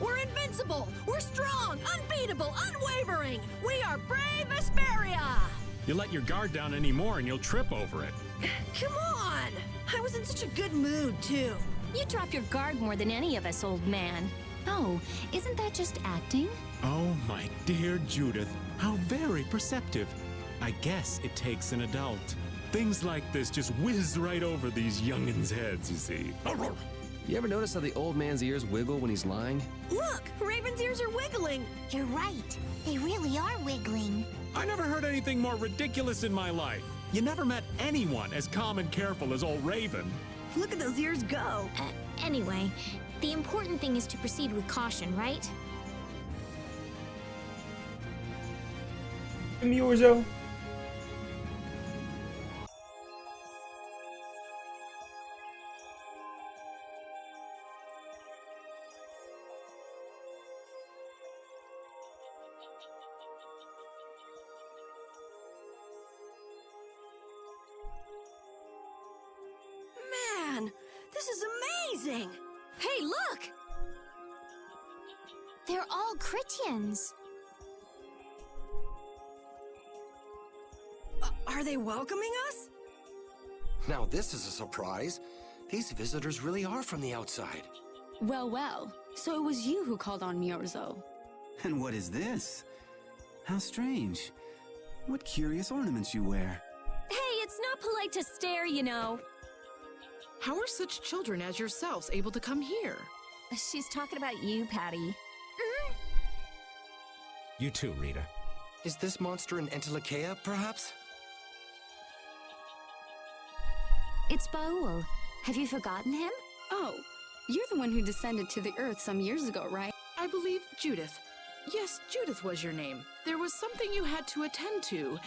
We're invincible! We're strong, unbeatable, unwavering! We are brave Vesperia! You let your guard down anymore and you'll trip over it. Come on! I was in such a good mood, too. You drop your guard more than any of us, old man. Oh, isn't that just acting? Oh, my dear Judith, how very perceptive. I guess it takes an adult. Things like this just whiz right over these youngins' heads, you see. You ever notice how the old man's ears wiggle when he's lying? Look! Raven's ears are wiggling! You're right. They really are wiggling. I never heard anything more ridiculous in my life. You never met anyone as calm and careful as old Raven. Look at those ears go! Anyway, the important thing is to proceed with caution, right? Myorzo. Man, this is amazing! Hey, look! They're all Krityans. Are they welcoming us? Now this is a surprise. These visitors really are from the outside. Well, well. So it was you who called on Myorzo. And what is this? How strange. What curious ornaments you wear. Hey, it's not polite to stare, you know. How are such children as yourselves able to come here? She's talking about you, Patty. You too, Rita. Is this monster an Entelekea, perhaps? It's Baul. Have you forgotten him? Oh, you're the one who descended to the Earth some years ago, right? I believe Judith. Yes, Judith was your name. There was something you had to attend to.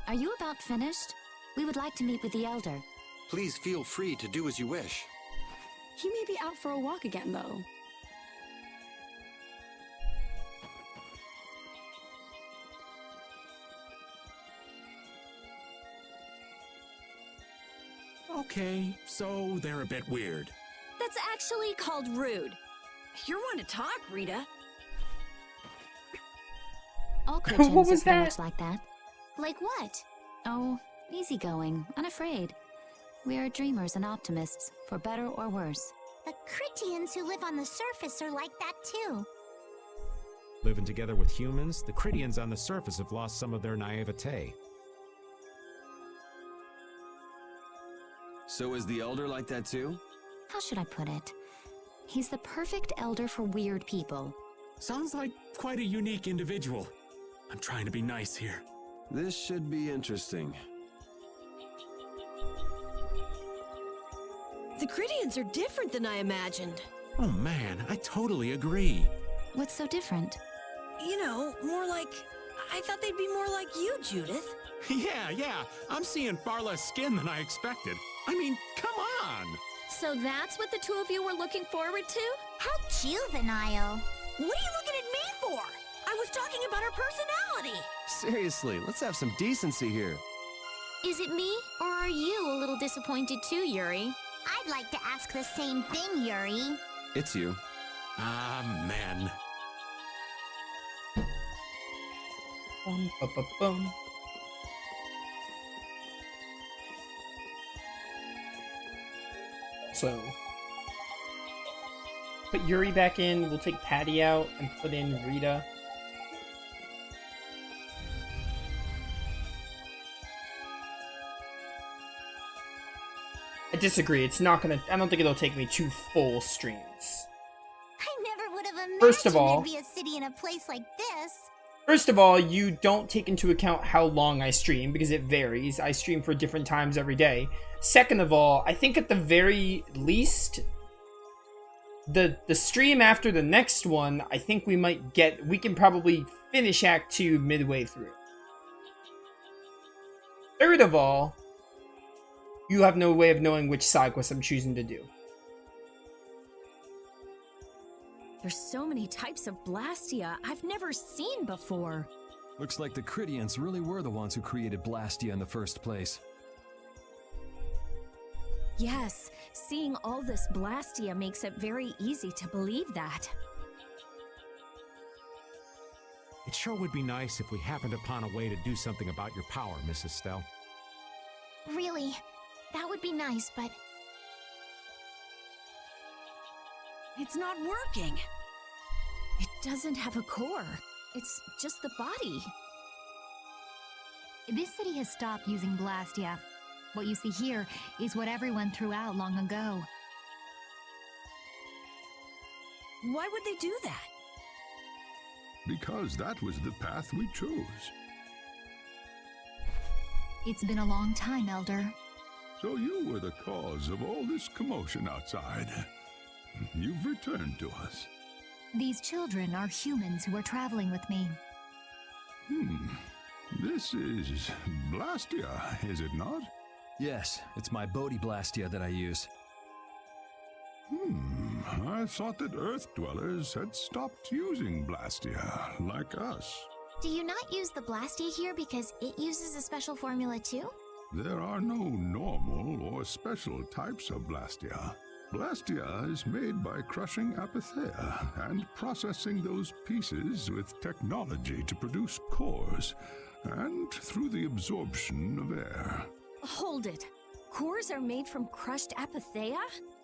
Are you about finished? We would like to meet with the Elder. Please feel free to do as you wish. He may be out for a walk again, though. Okay, so they're a bit weird. That's actually called rude. You're one to talk, Rita. All Krityans What was are pretty that? much like that. Like what? Oh, easygoing, unafraid. We are dreamers and optimists, for better or worse. The Krityans who live on the surface are like that too. Living together with humans, the Krityans on the surface have lost some of their naivete. So is the Elder like that too? How should I put it? He's the perfect elder for weird people. Sounds like quite a unique individual. I'm trying to be nice here. This should be interesting. The Krityans are different than I imagined. Oh man, I totally agree. What's so different? You know, more like... I thought they'd be more like you, Judith. Yeah, I'm seeing far less skin than I expected. I mean, come on! So that's what the two of you were looking forward to? How juvenile. What are you looking at me for? I was talking about her personality. Seriously, let's have some decency here. Is it me, or are you a little disappointed too, Yuri? I'd like to ask the same thing, Yuri. It's you. Ah, man. Bum, ba, ba, bum. So, put Yuri back in. We'll take Patty out and put in Rita. I disagree. It's not gonna. I don't think it'll take me 2 full streams. I never would have imagined First of all- there'd be a city in a place like this. First of all, you don't take into account how long I stream because it varies. I stream for different times every day. Second of all, I think at the very least, the stream after the next one, I think we can probably finish Act 2 midway through. Third of all, you have no way of knowing which side quest I'm choosing to do. There's so many types of Blastia I've never seen before. Looks like the Krityans really were the ones who created Blastia in the first place. Yes, seeing all this Blastia makes it very easy to believe that. It sure would be nice if we happened upon a way to do something about your power, Mrs. Stell. Really, that would be nice, but It's not working. It doesn't have a core. It's just the body. This city has stopped using Blastia. What you see here is what everyone threw out long ago. Why would they do that? Because that was the path we chose. It's been a long time, Elder. So you were the cause of all this commotion outside. You've returned to us. These children are humans who are traveling with me. This is Blastia, is it not? Yes, it's my Bodhi Blastia that I use. I thought that Earth dwellers had stopped using Blastia, like us. do you not use the Blastia here because it uses a special formula too? There are no normal or special types of Blastia. Blastia is made by crushing Apatheia and processing those pieces with technology to produce cores, and through the absorption of air. Hold it. Cores are made from crushed Apatheia?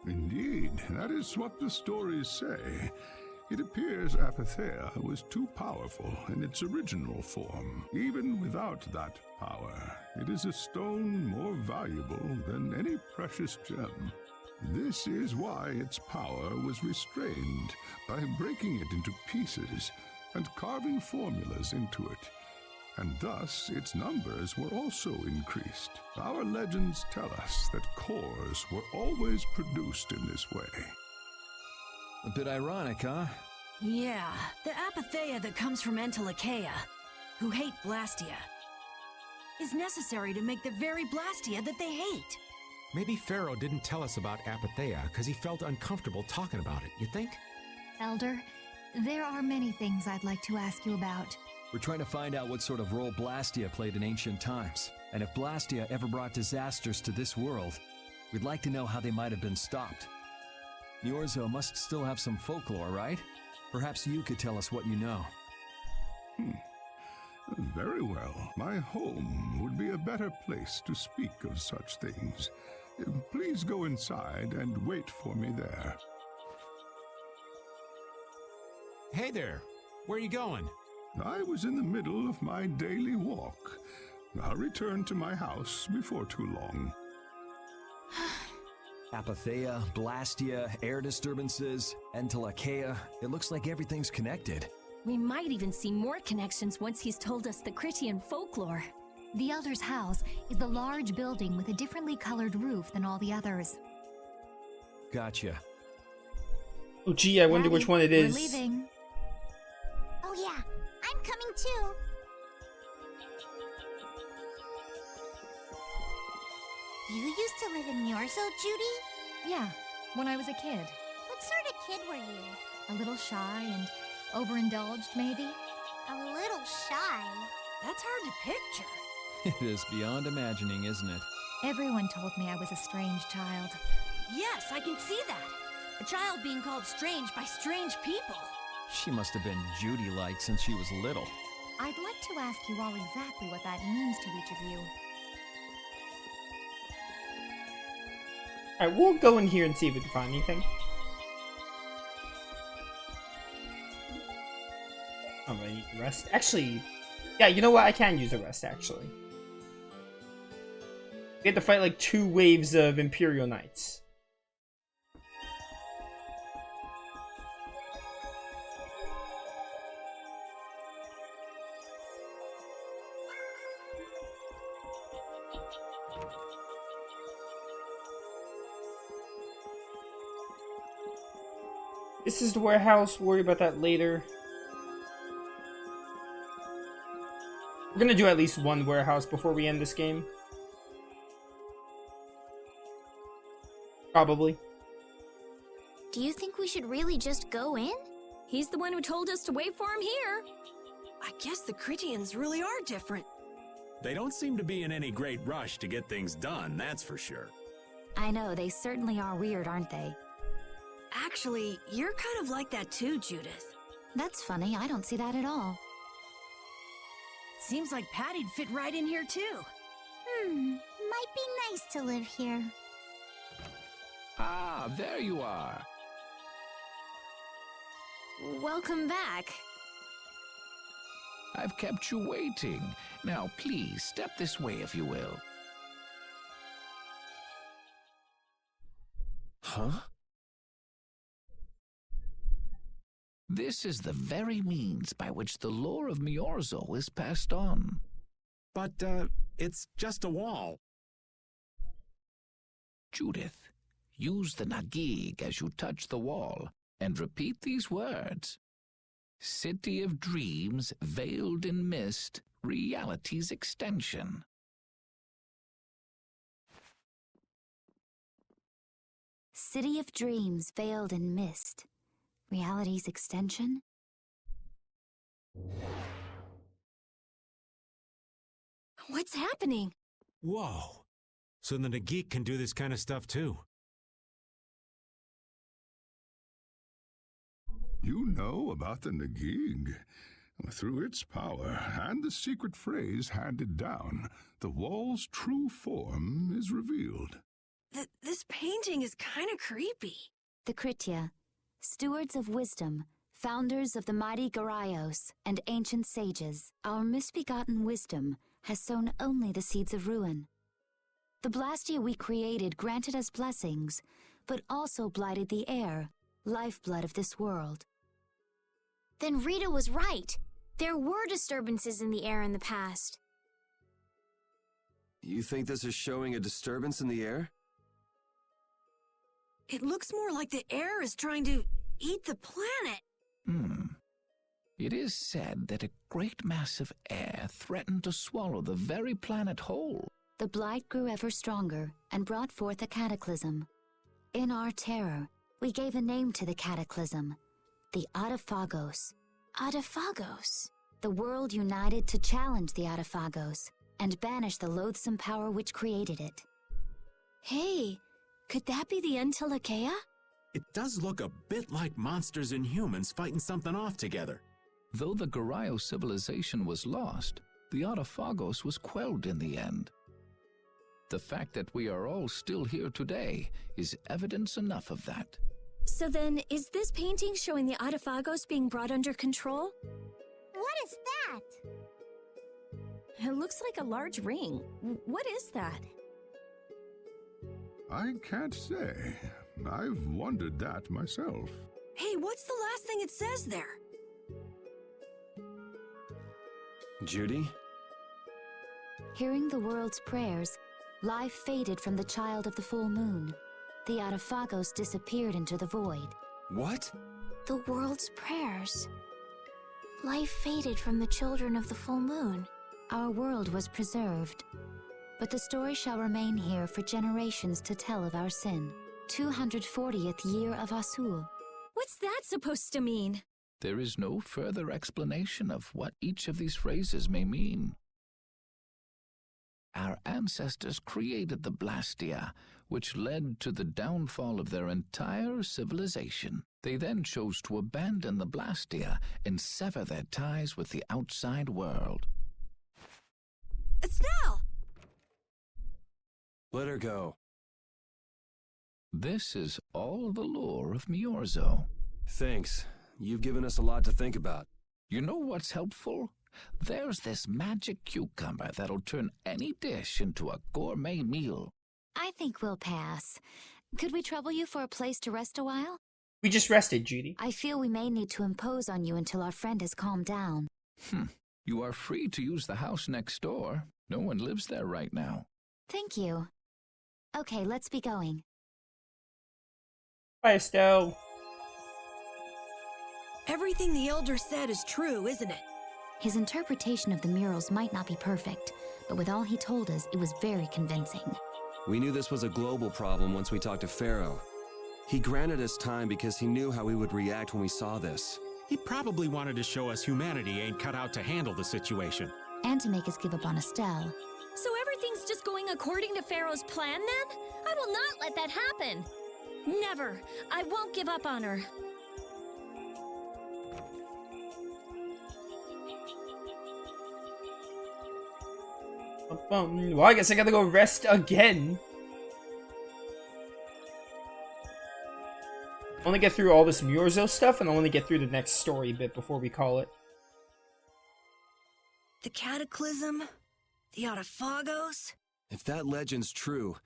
Indeed, that is what the stories say. It appears Apatheia was too powerful in its original form. Even without that power, it is a stone more valuable than any precious gem. This is why its power was restrained by breaking it into pieces and carving formulas into it. And thus its numbers were also increased. Our legends tell us that cores were always produced in this way. A bit ironic, huh? Yeah, the Apatheia that comes from Entelikeia, who hate Blastia, is necessary to make the very Blastia that they hate. Maybe Pharaoh didn't tell us about Apatheia because he felt uncomfortable talking about it, you think? Elder, there are many things I'd like to ask you about. We're trying to find out what sort of role Blastia played in ancient times. And if Blastia ever brought disasters to this world, we'd like to know how they might have been stopped. Myorzo must still have some folklore, right? Perhaps you could tell us what you know. Very well. My home would be a better place to speak of such things. Please go inside and wait for me there. Hey there, where are you going? I was in the middle of my daily walk. I'll return to my house before too long. Apatheia, Blastia, air disturbances, Entelikeia. It looks like everything's connected. We might even see more connections once he's told us the Krityan folklore. The Elder's house is the large building with a differently colored roof than all the others. Gotcha. Oh gee, I wonder Daddy, which one it is. We're leaving. Oh yeah, I'm coming too. You used to live in Myorzo, Judy? Yeah, when I was a kid. What sort of kid were you? A little shy and overindulged, maybe? A little shy. That's hard to picture. It is beyond imagining, isn't it? Everyone told me I was a strange child. Yes, I can see that. A child being called strange by strange people. She must have been Judy-like since she was little. I'd like to ask you all exactly what that means to each of you. Alright, we'll go in here and see if we can find anything. I'm gonna need to rest. Actually, yeah, you know what? I can use a rest, actually. We have to fight like 2 waves of Imperial Knights. This is the warehouse. We'll worry about that later. We're gonna do at least one warehouse before we end this game. Probably. Do you think we should really just go in? He's the one who told us to wait for him here. I guess the Krityans really are different. They don't seem to be in any great rush to get things done, that's for sure. I know, they certainly are weird, aren't they? Actually, you're kind of like that too, Judith. That's funny, I don't see that at all. Seems like Patty'd fit right in here, too. Might be nice to live here. Ah, there you are. Welcome back. I've kept you waiting. Now, please, step this way if you will. Huh? This is the very means by which the lore of Myorzo is passed on. But, it's just a wall. Judith, use the Nagig as you touch the wall and repeat these words. City of dreams, veiled in mist, reality's extension. City of dreams veiled in mist. Reality's extension? What's happening? Whoa. So the Nagik can do this kind of stuff too. You know about the Nagig. Through its power and the secret phrase handed down, the wall's true form is revealed. This painting is kind of creepy. The Kritya, stewards of wisdom, founders of the mighty Garayos and ancient sages, our misbegotten wisdom has sown only the seeds of ruin. The Blastia we created granted us blessings, but also blighted the air, lifeblood of this world. Then Rita was right. There were disturbances in the air in the past. You think this is showing a disturbance in the air? It looks more like the air is trying to eat the planet. It is said that a great mass of air threatened to swallow the very planet whole. The blight grew ever stronger and brought forth a cataclysm. In our terror, we gave a name to the cataclysm, the Adaphagos. Adaphagos? The world united to challenge the Adaphagos and banish the loathsome power which created it. Hey, could that be the Entelekea? It does look a bit like monsters and humans fighting something off together. Though the Garayo civilization was lost, the Adaphagos was quelled in the end. The fact that we are all still here today is evidence enough of that. So then, is this painting showing the Adaphagos being brought under control? What is that? It looks like a large ring. What is that? I can't say. I've wondered that myself. Hey, what's the last thing it says there? Judy? Hearing the world's prayers, life faded from the child of the full moon. The Adaphagos disappeared into the void. What? The world's prayers. Life faded from the children of the full moon. Our world was preserved, but the story shall remain here for generations to tell of our sin. 240th year of Asul. What's that supposed to mean? There is no further explanation of what each of these phrases may mean. Our ancestors created the Blastia, which led to the downfall of their entire civilization. They then chose to abandon the Blastia and sever their ties with the outside world. Estelle! Let her go. This is all the lore of Myorzo. Thanks. You've given us a lot to think about. You know what's helpful? There's this magic cucumber that'll turn any dish into a gourmet meal. I think we'll pass. Could we trouble you for a place to rest a while? We just rested, Judy. I feel we may need to impose on you until our friend has calmed down. You are free to use the house next door. No one lives there right now. Thank you. Okay, let's be going. Bye, Estelle. Everything the Elder said is true, isn't it? His interpretation of the murals might not be perfect, but with all he told us, it was very convincing. We knew this was a global problem once we talked to Pharaoh. He granted us time because he knew how we would react when we saw this. He probably wanted to show us humanity ain't cut out to handle the situation. And to make us give up on Estelle. So everything's just going according to Pharaoh's plan, then? I will not let that happen. Never. I won't give up on her. Well, I guess I gotta go rest again. I want to get through all this Myorzo stuff, and I want to get through the next story bit before we call it. The Cataclysm? The Autophagos? If that legend's true,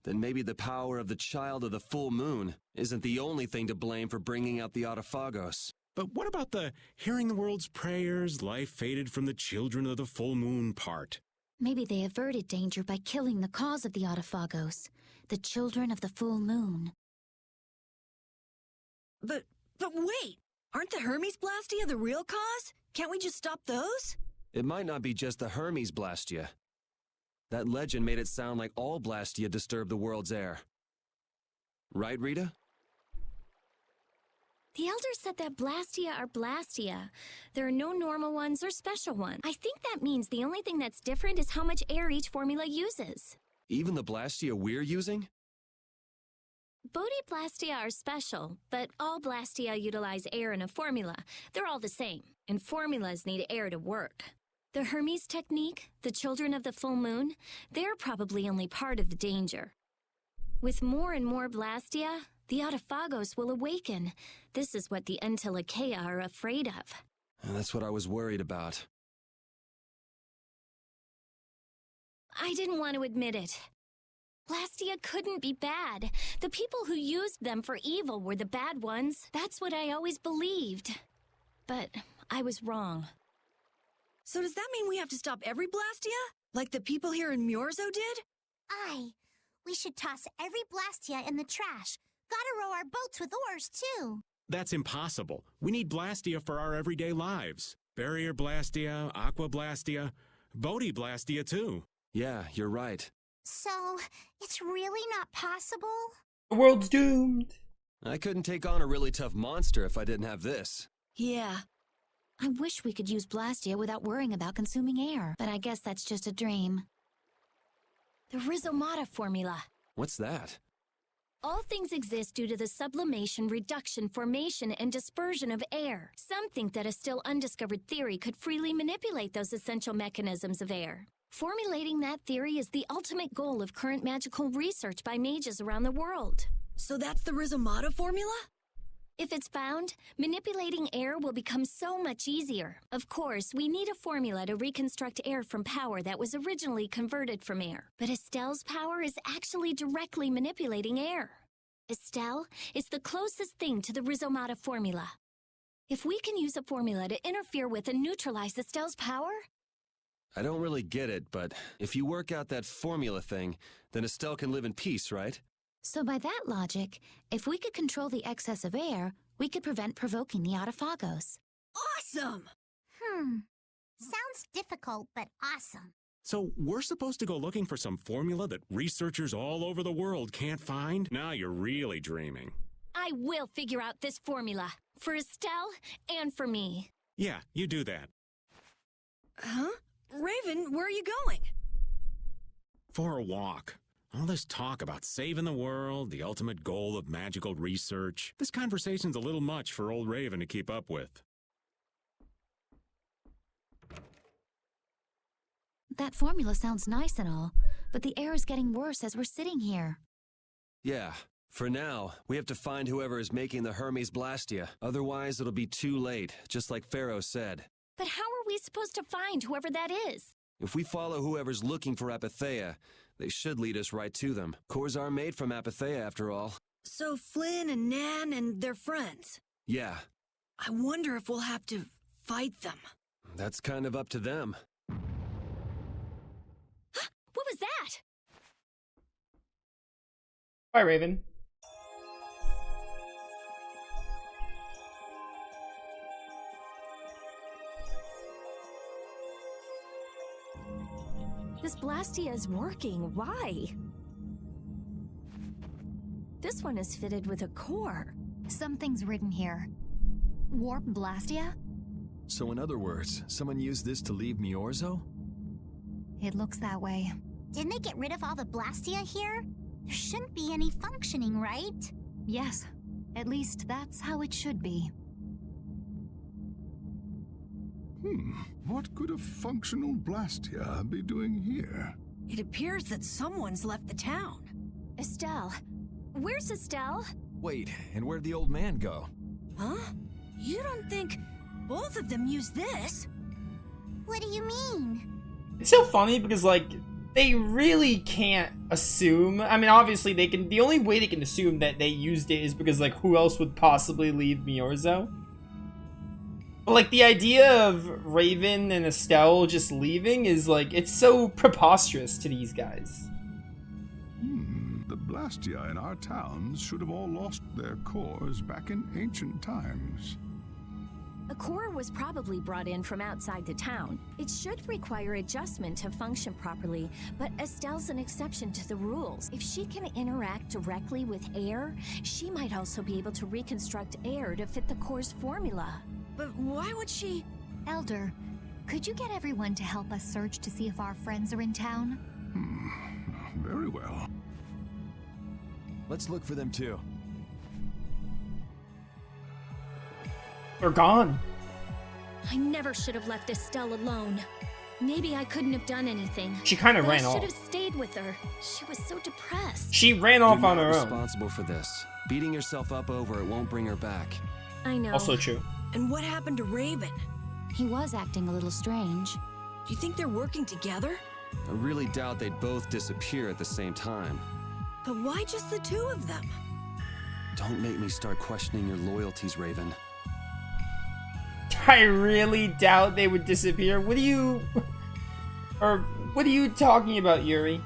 then maybe the power of the Child of the Full Moon isn't the only thing to blame for bringing out the Autophagos. But what about the hearing the world's prayers, life faded from the children of the full moon part? Maybe they averted danger by killing the cause of the Autophagos, the children of the full moon. But wait! Aren't the Hermes Blastia the real cause? Can't we just stop those? It might not be just the Hermes Blastia. That legend made it sound like all Blastia disturb the world's air. Right, Rita? The Elder said that Blastia are Blastia. There are no normal ones or special ones. I think that means the only thing that's different is how much air each formula uses. Even the Blastia we're using? Blastia are special, but all Blastia utilize air in a formula. They're all the same, and formulas need air to work. The Hermes technique, the children of the full moon, they're probably only part of the danger. With more and more Blastia, the Autophagos will awaken. This is what the Entelekea are afraid of. And that's what I was worried about. I didn't want to admit it. Blastia couldn't be bad. The people who used them for evil were the bad ones. That's what I always believed. But I was wrong. So does that mean we have to stop every Blastia? Like the people here in Myorzo did? Aye. We should toss every Blastia in the trash. Gotta row our boats with oars, too. That's impossible. We need Blastia for our everyday lives. Barrier Blastia, Aqua Blastia, Bodhi Blastia too. Yeah, you're right. So, it's really not possible? The world's doomed. I couldn't take on a really tough monster if I didn't have this. Yeah. I wish we could use Blastia without worrying about consuming air, but I guess that's just a dream. The Rhizomata formula. What's that? All things exist due to the sublimation, reduction, formation, and dispersion of air. Some think that a still undiscovered theory could freely manipulate those essential mechanisms of air. Formulating that theory is the ultimate goal of current magical research by mages around the world. So that's the Rhizomata formula? If it's found, manipulating air will become so much easier. Of course, we need a formula to reconstruct air from power that was originally converted from air. But Estelle's power is actually directly manipulating air. Estelle is the closest thing to the Rhizomata formula. If we can use a formula to interfere with and neutralize Estelle's power... I don't really get it, but if you work out that formula thing, then Estelle can live in peace, right? So by that logic, if we could control the excess of air, we could prevent provoking the Autophagos. Awesome! Sounds difficult, but awesome. So we're supposed to go looking for some formula that researchers all over the world can't find? Now you're really dreaming. I will figure out this formula. For Estelle and for me. Yeah, you do that. Huh? Raven, where are you going? For a walk. All this talk about saving the world, the ultimate goal of magical research. This conversation's a little much for old Raven to keep up with. That formula sounds nice and all, but the air is getting worse as we're sitting here. Yeah. For now, we have to find whoever is making the Hermes Blastia. Otherwise, it'll be too late, just like Pharaoh said. But how are we supposed to find whoever that is? If we follow whoever's looking for Apatheia, they should lead us right to them. Cores are made from Apatheia, after all. So Flynn and Nan and their friends? Yeah. I wonder if we'll have to fight them. That's kind of up to them. What was that? Bye, Raven. This Blastia is working. Why? This one is fitted with a core. Something's written here. Warp Blastia? So in other words, someone used this to leave Myorzo? It looks that way. Didn't they get rid of all the Blastia here? There shouldn't be any functioning, right? Yes. At least that's how it should be. What could a functional Blastia be doing here? It appears that someone's left the town. Estelle. Where's Estelle? Wait, and where'd the old man go? Huh? You don't think both of them use this? What do you mean? It's so funny because, like, they really can't assume. I mean, obviously they can. The only way they can assume that they used it is because, like, who else would possibly leave Myorzo? But, like, the idea of Raven and Estelle just leaving is, like, it's so preposterous to these guys. The Blastia in our towns should have all lost their cores back in ancient times. A core was probably brought in from outside the town. It should require adjustment to function properly, but Estelle's an exception to the rules. If she can interact directly with air, she might also be able to reconstruct air to fit the core's formula. But why would she? Elder, could you get everyone to help us search to see if our friends are in town? Very well. Let's look for them too. They're gone. I never should have left Estelle alone. Maybe I couldn't have done anything. She kind of but ran I off. should have stayed with her. She was so depressed. She ran off You're on not her own. responsible for this. Beating yourself up over it won't bring her back. I know. Also true. And what happened to Raven? He was acting a little strange. Do you think they're working together? I really doubt they'd both disappear at the same time. But why just the two of them? Don't make me start questioning your loyalties, Raven. I really doubt they would disappear. What are you talking about, Yuri?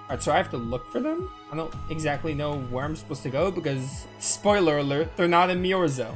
Alright, so I have to look for them? I don't exactly know where I'm supposed to go because, spoiler alert, they're not in Myorzo.